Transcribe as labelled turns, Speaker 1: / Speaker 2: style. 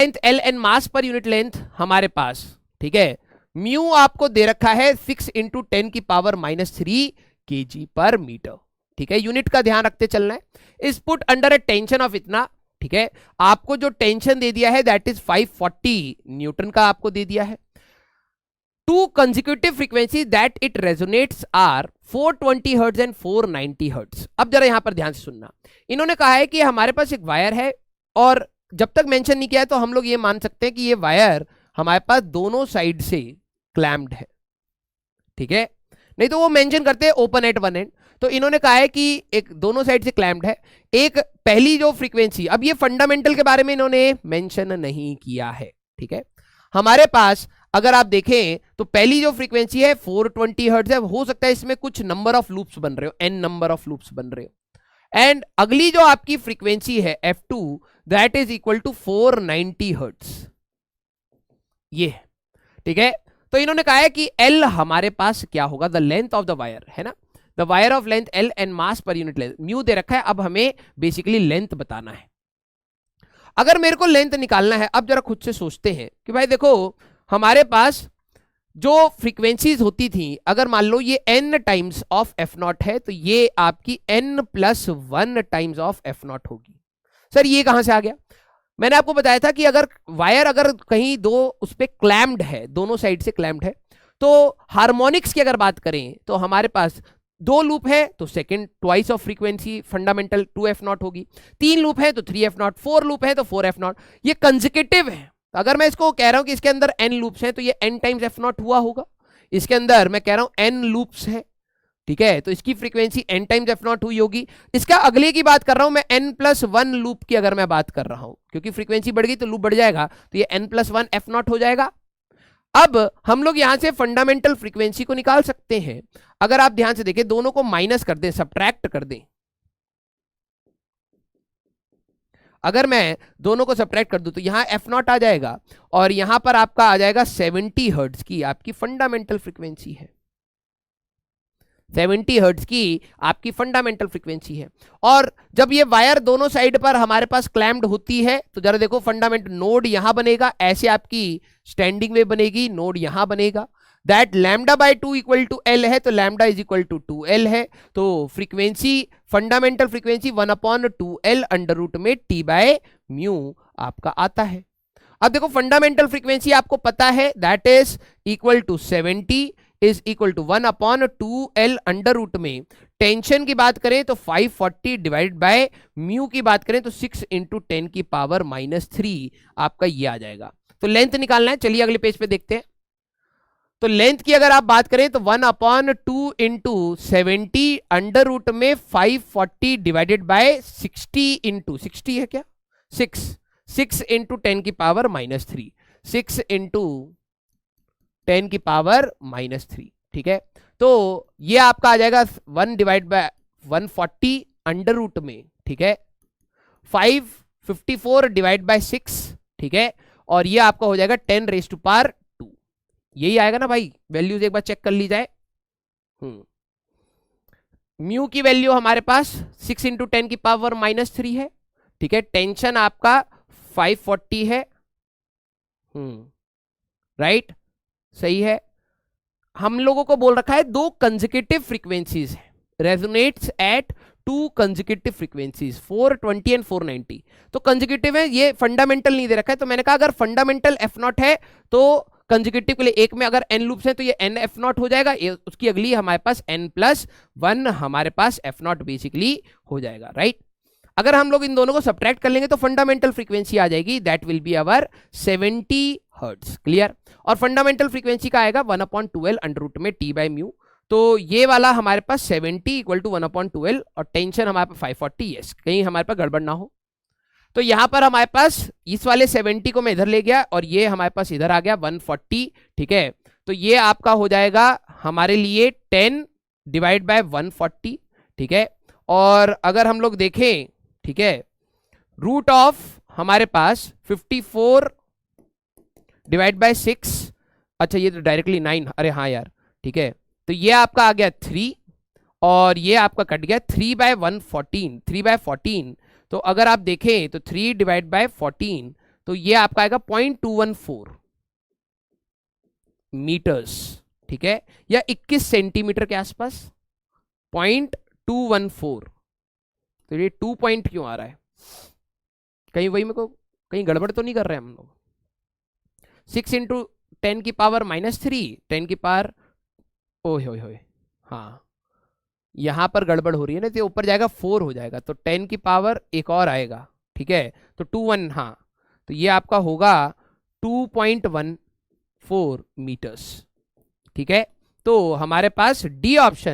Speaker 1: Length L and mass per unit length हमारे पास, ठीक है, म्यू आपको दे रखा है 6 इंटू 10 की पावर -3 kg पर मीटर, ठीक है, यूनिट का ध्यान रखते चलना है। इस put under a tension of इतना, ठीक है, आपको जो टेंशन दे दिया है दैट इज 540 न्यूटन का आपको दे दिया है। Two consecutive frequency that it resonates are 420 hertz and 490 hertz. अब जरा यहां पर ध्यान से सुनना, इन्होंने कहा है कि हमारे पास एक वायर है और जब तक मेंशन नहीं किया है तो हम लोग ये मान सकते हैं कि ये वायर हमारे पास दोनों साइड से क्लैम्प्ड है, ठीक है, नहीं तो वो मेंशन करते हैं ओपन एट वन एंड। तो इन्होंने कहा है कि एक दोनों साइड से क्लैम्प्ड है। एक पहली जो फ्रीक्वेंसी, अब ये फंडामेंटल के बारे में इन्होंने मेंशन नहीं किया है, ठीक है, हमारे पास अगर आप देखें तो पहली जो फ्रीक्वेंसी है 420 हर्ट्ज है, हो सकता है इसमें कुछ नंबर ऑफ लूप्स बन रहे हो, एन नंबर ऑफ लूप्स बन रहे हो। एंड अगली जो आपकी फ्रीक्वेंसी है F2 that is equal to 490 hertz, ये, ठीक है। तो इन्होंने कहा है कि L हमारे पास क्या होगा, the length of the wire, है ना, the wire of length L and mass per unit length, mu दे रखा है। अब हमें बेसिकली लेंथ बताना है। अगर मेरे को लेंथ निकालना है, अब जरा खुद से सोचते हैं कि भाई देखो हमारे पास जो फ्रीक्वेंसीज होती थी, अगर मान लो ये n टाइम्स ऑफ f0 है तो ये आपकी n+1 टाइम्स ऑफ f0 होगी। सर ये कहां से आ गया? मैंने आपको बताया था कि अगर वायर अगर कहीं दो उस पर क्लैम्प्ड है, दोनों साइड से क्लैम्प्ड है, तो हार्मोनिक्स की अगर बात करें तो हमारे पास 2 लूप है तो second twice of frequency fundamental 2f0 होगी, 3 लूप है तो 3f0, 4 लूप है तो 4f0। ये कंसेक्यूटिव है। अगर मैं इसको कह रहा हूं कि इसके अंदर n लूप्स हैं तो ये n टाइम्स f0 हुआ होगा। इसके अंदर मैं कह रहा हूं n लूप्स है, ठीक है, तो इसकी फ्रीक्वेंसी n टाइम्स f0 हुई होगी। इसका अगले की बात कर रहा हूं मैं, n+1 लूप की अगर मैं बात कर रहा हूं, क्योंकि फ्रीक्वेंसी बढ़ गई तो लूप बढ़ जाएगा, तो ये n+1 f0 हो जाएगा। अब हम लोग यहां से फंडामेंटल फ्रीक्वेंसी को निकाल सकते हैं। अगर आप ध्यान से देखें, दोनों को माइनस कर दें, सब्ट्रैक्ट कर दें, अगर मैं दोनों को सब्ट्रैक्ट कर दूं तो यहां f0 आ जाएगा और यहां पर आपका आ जाएगा 70 हर्ट्ज की आपकी फंडामेंटल फ्रीक्वेंसी है, 70 हर्ट्ज की आपकी फंडामेंटल फ्रीक्वेंसी है। और जब ये वायर दोनों साइड पर हमारे पास क्लैम्प्ड होती है तो जरा देखो फंडामेंटल नोड यहां बनेगा, ऐसे आपकी स्टैंडिंग वेव बनेगी, नोड यहां बनेगा, दैट λ/2 इक्वल टू L है, तो λ इज इक्वल टू 2L है। तो frequency fundamental frequency 1/2L under root में T/μ आपका आता है। अब देखो फंडामेंटल फ्रीक्वेंसी आपको पता है that is equal to 70 is equal to 1/2L under root में, टेंशन की बात करें तो 540 डिवाइड बाय म्यू की बात करें तो 6 इंटू 10 की पावर -3 आपका ये आ जाएगा। तो लेंथ निकालना है, चलिए अगले पेज पे देखते हैं। तो लेंथ की अगर आप बात करें तो 1/2 इंटू 70 अंडर रूट में 540 डिवाइडेड बाय 60 इंटू 60 है क्या, 6 इंटू 10 की पावर -3, 6 इंटू 10 की पावर -3, ठीक है। तो ये आपका आ जाएगा 1 डिवाइड बाय 140 अंडर रूट में, ठीक है, 554 डिवाइड बाय 6, ठीक है, और ये आपका हो जाएगा 10⁻², यही आएगा ना भाई, वैल्यूज एक बार चेक कर ली जाए। म्यू की वैल्यू हमारे पास 6 इंटू 10 की पावर -3 है, ठीक है, टेंशन आपका 540 है, राइट, सही है। हम लोगों को बोल रखा है 2 कंसेक्यूटिव फ्रीक्वेंसीज है, resonates at 2 consecutive frequencies 420 and 490, तो कंसेक्यूटिव है, ये फंडामेंटल नहीं दे रखा है। तो मैंने कहा अगर फंडामेंटल f0 है तो कंसेक्यूटिव के लिए एक में अगर n लूप्स हैं तो ये n f0 हो जाएगा, उसकी अगली हमारे पास n+1 हमारे पास f0 बेसिकली हो जाएगा, राइट। अगर हम लोग इन दोनों को सब्ट्रैक्ट कर लेंगे तो फंडामेंटल फ्रीक्वेंसी आ जाएगी, that will be our 70 hertz, clear. और फंडामेंटल फ्रीक्वेंसी का आएगा 1/2L अंडर रूट में T/μ, तो ये वाला हमारे पास 70 इक्वल टू 1/2L और टेंशन हमारे पास 540, यस, कहीं हमारे पास गड़बड़ ना हो। तो यहां पर हमारे पास इस वाले 70 को मैं इधर ले गया और ये हमारे पास इधर आ गया 140, ठीक है। तो ये आपका हो जाएगा हमारे लिए 10 डिवाइड बाय 140, ठीक है। और अगर हम लोग देखें, ठीक है, रूट ऑफ हमारे पास 54 डिवाइड बाय 6, अच्छा ये तो डायरेक्टली 9, अरे हाँ यार, ठीक है, तो ये आपका आ गया 3 और ये आपका कट गया 3/114, 3/14। तो अगर आप देखें तो 3 डिवाइड बाय 14, तो ये आपका आएगा 0.214 मीटर्स, ठीक है, या 21 सेंटीमीटर के आसपास, 0.214। तो ये 2 पॉइंट क्यों आ रहा है, कहीं वही मेरे को कहीं गड़बड़ तो नहीं कर रहे हम लोग। 6 इंटू 10 की पावर -3, 10 की पावर, ओहे होए होए, हाँ यहां पर गड़बड़ हो रही है ना, तो ऊपर जाएगा 4 हो जाएगा, तो 10 की पावर एक और आएगा, ठीक है, तो 21, हाँ तो ये आपका होगा 2.14 मीटर्स, ठीक है। तो हमारे पास डी ऑप्शन